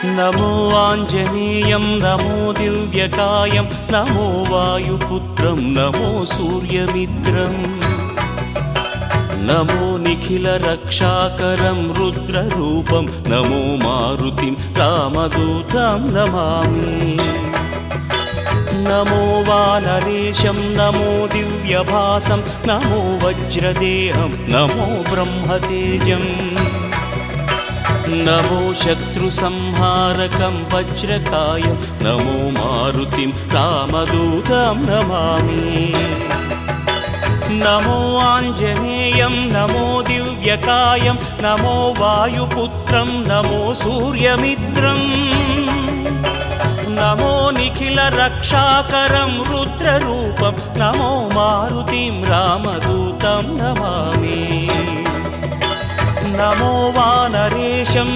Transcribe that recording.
नमो आञ्जनेयं नमो दिव्यकायं नमो वायुपुत्रं नमो सूर्यमित्रम् नमो निखिलरक्षाकरं रुद्ररूपं नमो मारुतिं रामदूतं Namami नमो वानरेशं नमो दिव्यभासं नमो वज्रदेहं नमो ब्रह्मतेजम् नमो शत्रुसंहारकं वज्रकायं नमो मारुतिं रामदूतं Namami नमो आञ्जनेयं नमो दिव्यकायं नमो वायुपुत्रं नमो सूर्यमित्रम् नमो निखिलरक्षाकरं रुद्ररूपं नमो मारुतिं रामदूतं Namami नमो वानरेशं